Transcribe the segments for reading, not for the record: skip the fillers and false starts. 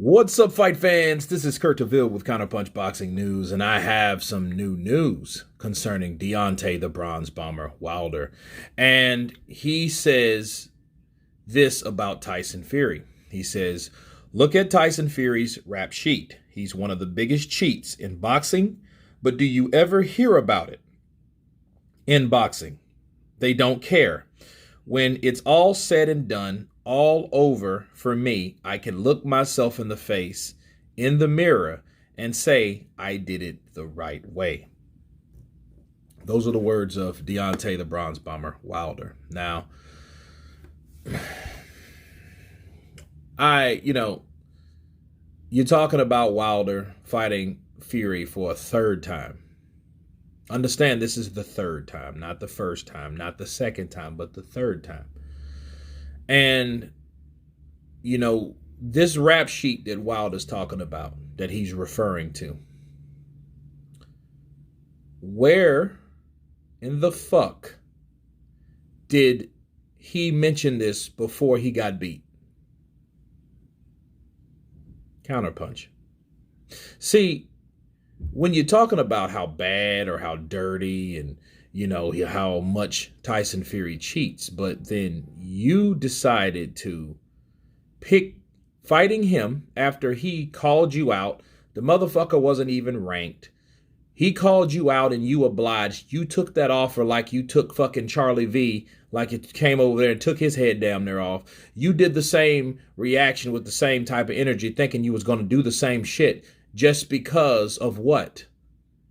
What's up, fight fans? This is Kurt DeVille with Counterpunch Boxing News, and I have some new news concerning Deontay the Bronze Bomber Wilder. And he says this about Tyson Fury. He says, look at Tyson Fury's rap sheet. He's one of the biggest cheats in boxing, but do you ever hear about it? In boxing, they don't care. When it's all said and done, all over for me, I can look myself in the face in the mirror and say I did it the right way. Those are the words of Deontay the Bronze Bomber Wilder. Now, you're talking about Wilder fighting Fury for a third time. Understand, this is the third time, not the first time, not the second time, but the third time. And, this rap sheet that Wilder's talking about, that he's referring to, where in the fuck did he mention this before he got beat? Counterpunch. See, when you're talking about how bad or how dirty and how much Tyson Fury cheats, but then you decided to pick fighting him after he called you out. The motherfucker wasn't even ranked. He called you out and you obliged. You took that offer like you took fucking Charlie V, like it came over there and took his head down there off. You did the same reaction with the same type of energy, thinking you was going to do the same shit just because of what?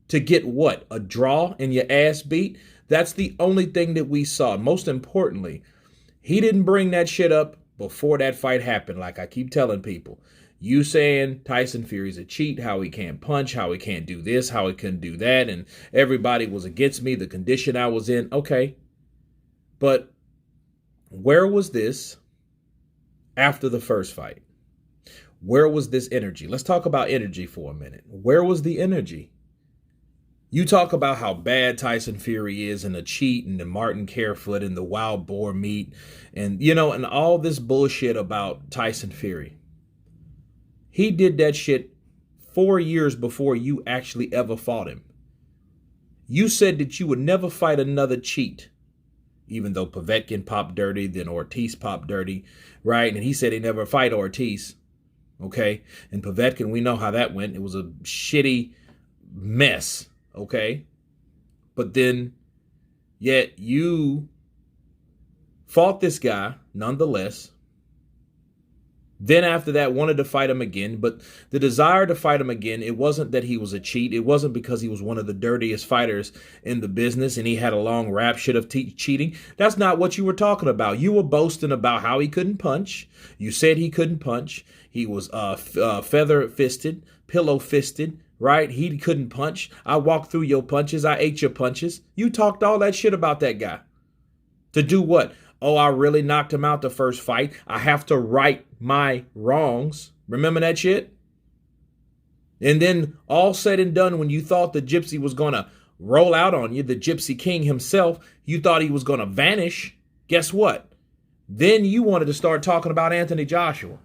To get what? A draw and your ass beat? That's the only thing that we saw. Most importantly, he didn't bring that shit up before that fight happened. Like I keep telling people, you saying Tyson Fury's a cheat, how he can't punch, how he can't do this, how he couldn't do that, and everybody was against me, the condition I was in. Okay. But where was this after the first fight? Where was this energy? Let's talk about energy for a minute. Where was the energy? You talk about how bad Tyson Fury is and the cheat and the Martin Carefoot and the wild boar meat and, and all this bullshit about Tyson Fury. He did that shit 4 years before you actually ever fought him. You said that you would never fight another cheat, even though Povetkin popped dirty, then Ortiz popped dirty, right? And he said he never fight Ortiz, okay? And Povetkin, we know how that went. It was a shitty mess. Okay, but then yet you fought this guy nonetheless. Then after that wanted to fight him again, but the desire to fight him again, it wasn't that he was a cheat. It wasn't because he was one of the dirtiest fighters in the business and he had a long rap shit of cheating. That's not what you were talking about. You were boasting about how he couldn't punch. You said he couldn't punch. He was feather-fisted, pillow-fisted. Right? He couldn't punch. I walked through your punches. I ate your punches. You talked all that shit about that guy. To do what? Oh, I really knocked him out the first fight. I have to right my wrongs. Remember that shit? And then all said and done, when you thought the gypsy was going to roll out on you, the gypsy king himself, you thought he was going to vanish. Guess what? Then you wanted to start talking about Anthony Joshua.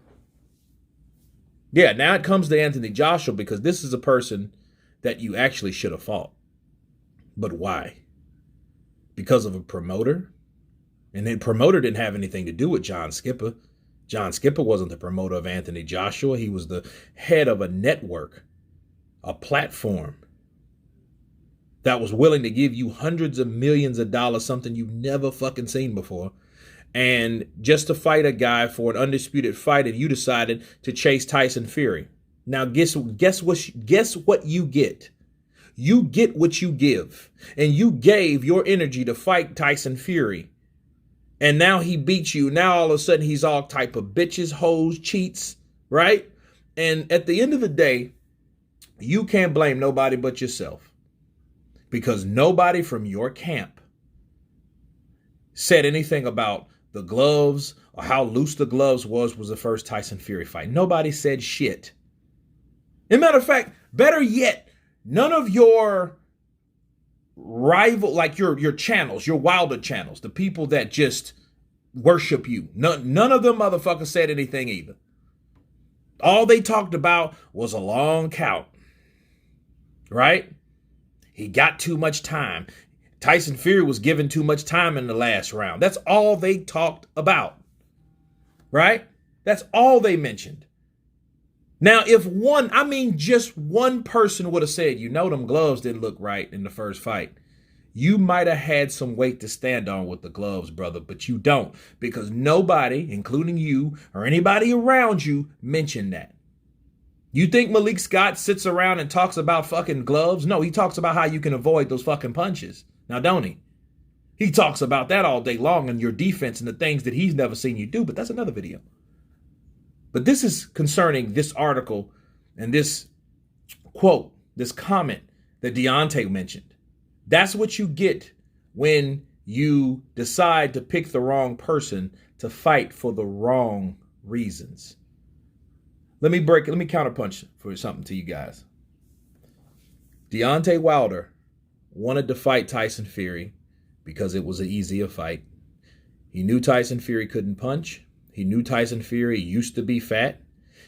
Yeah, now it comes to Anthony Joshua because this is a person that you actually should have fought. But why? Because of a promoter? And the promoter didn't have anything to do with John Skipper. John Skipper wasn't the promoter of Anthony Joshua. He was the head of a network, a platform that was willing to give you hundreds of millions of dollars, something you've never fucking seen before. And just to fight a guy for an undisputed fight, and you decided to chase Tyson Fury. Now, guess what you get? You get what you give. And you gave your energy to fight Tyson Fury. And now he beats you. Now all of a sudden he's all type of bitches, hoes, cheats, right? And at the end of the day, you can't blame nobody but yourself. Because nobody from your camp said anything about the gloves or how loose the gloves was the first Tyson Fury fight. Nobody said shit. As a matter of fact, better yet, none of your rival, like your channels, your Wilder channels, the people that just worship you, none of them motherfuckers said anything either. All they talked about was a long count, right? He got too much time. Tyson Fury was given too much time in the last round. That's all they talked about, right? That's all they mentioned. Now, if just one person would have said, them gloves didn't look right in the first fight, you might have had some weight to stand on with the gloves, brother, but you don't, because nobody, including you or anybody around you, mentioned that. You think Malik Scott sits around and talks about fucking gloves? No, he talks about how you can avoid those fucking punches. Now, don't he? He talks about that all day long and your defense and the things that he's never seen you do, but that's another video. But this is concerning this article and this quote, this comment that Deontay mentioned. That's what you get when you decide to pick the wrong person to fight for the wrong reasons. Let me counterpunch for something to you guys. Deontay Wilder wanted to fight Tyson Fury because it was an easier fight. He knew Tyson Fury couldn't punch. He knew Tyson Fury used to be fat.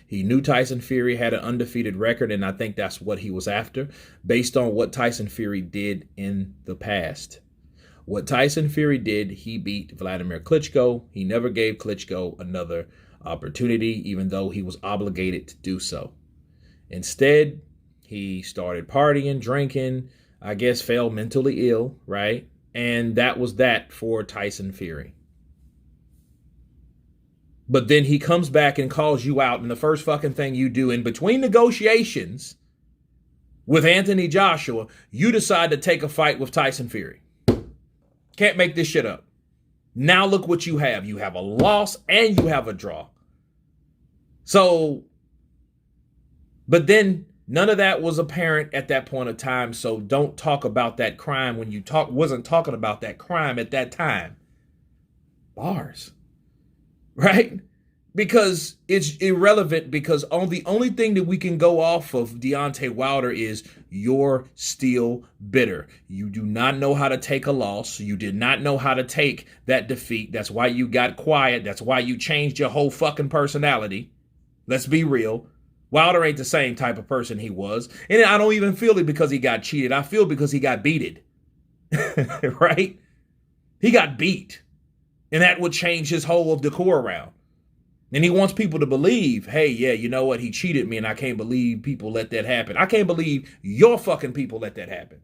He knew Tyson Fury had an undefeated record, and I think that's what he was after, based on what Tyson Fury did in the past. What Tyson Fury did, he beat Vladimir Klitschko. He never gave Klitschko another opportunity, even though he was obligated to do so. Instead, he started partying, drinking, I guess fell mentally ill, right? And that was that for Tyson Fury. But then he comes back and calls you out, and the first fucking thing you do in between negotiations with Anthony Joshua, you decide to take a fight with Tyson Fury. Can't make this shit up. Now look what you have. You have a loss and you have a draw. So, but then none of that was apparent at that point of time, so don't talk about that crime when you wasn't talking about that crime at that time. Bars. Right? Because it's irrelevant, because the only thing that we can go off of Deontay Wilder is you're still bitter. You do not know how to take a loss. You did not know how to take that defeat. That's why you got quiet. That's why you changed your whole fucking personality. Let's be real. Wilder ain't the same type of person he was. And I don't even feel it because he got cheated. I feel because he got beated. Right? He got beat. And that would change his whole decor around. And he wants people to believe, hey, yeah, you know what? He cheated me and I can't believe people let that happen. I can't believe your fucking people let that happen.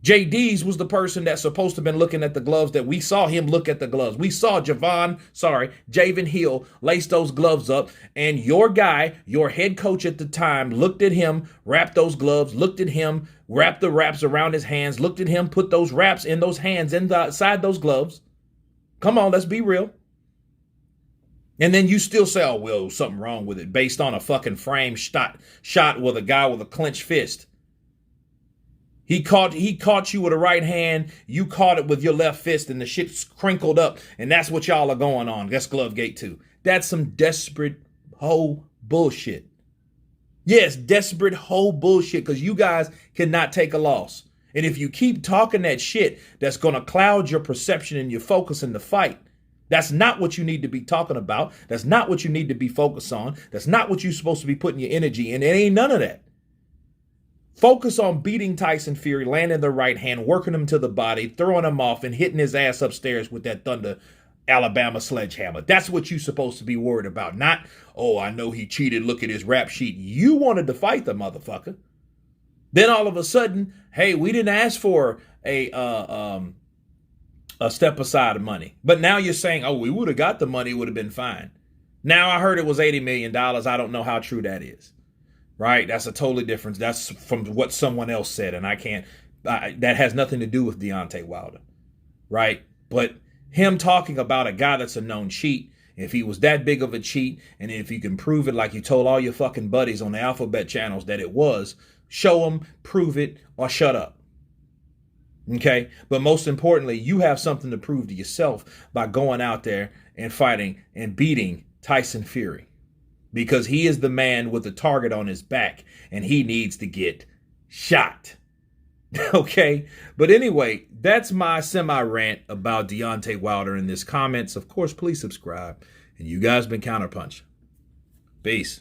JD's was the person that's supposed to have been looking at the gloves that we saw him look at the gloves. We saw Javen Hill lace those gloves up, and your guy, your head coach at the time, looked at him, wrapped those gloves, looked at him, wrapped the wraps around his hands, looked at him, put those wraps in those hands inside those gloves. Come on, let's be real. And then you still say, oh, well, something wrong with it based on a fucking frame shot with a guy with a clenched fist. He caught you with a right hand. You caught it with your left fist and the shit's crinkled up. And that's what y'all are going on. That's Glovegate 2. That's some desperate hoe bullshit. Yes, desperate hoe bullshit, because you guys cannot take a loss. And if you keep talking that shit, that's going to cloud your perception and your focus in the fight. That's not what you need to be talking about. That's not what you need to be focused on. That's not what you're supposed to be putting your energy in. It ain't none of that. Focus on beating Tyson Fury, landing the right hand, working him to the body, throwing him off, and hitting his ass upstairs with that Thunder Alabama sledgehammer. That's what you're supposed to be worried about. Not, oh, I know he cheated. Look at his rap sheet. You wanted to fight the motherfucker. Then all of a sudden, hey, we didn't ask for a step aside of money. But now you're saying, oh, we would have got the money. It would have been fine. Now I heard it was $80 million. I don't know how true that is. Right? That's a totally different. That's from what someone else said. And I can't, that has nothing to do with Deontay Wilder. Right? But him talking about a guy that's a known cheat, if he was that big of a cheat, and if you can prove it like you told all your fucking buddies on the alphabet channels that it was, show them, prove it, or shut up. Okay? But most importantly, you have something to prove to yourself by going out there and fighting and beating Tyson Fury. Because he is the man with the target on his back, and he needs to get shot. Okay? But anyway, that's my semi-rant about Deontay Wilder in this comments. Of course, please subscribe. And you guys been Counterpunch. Peace.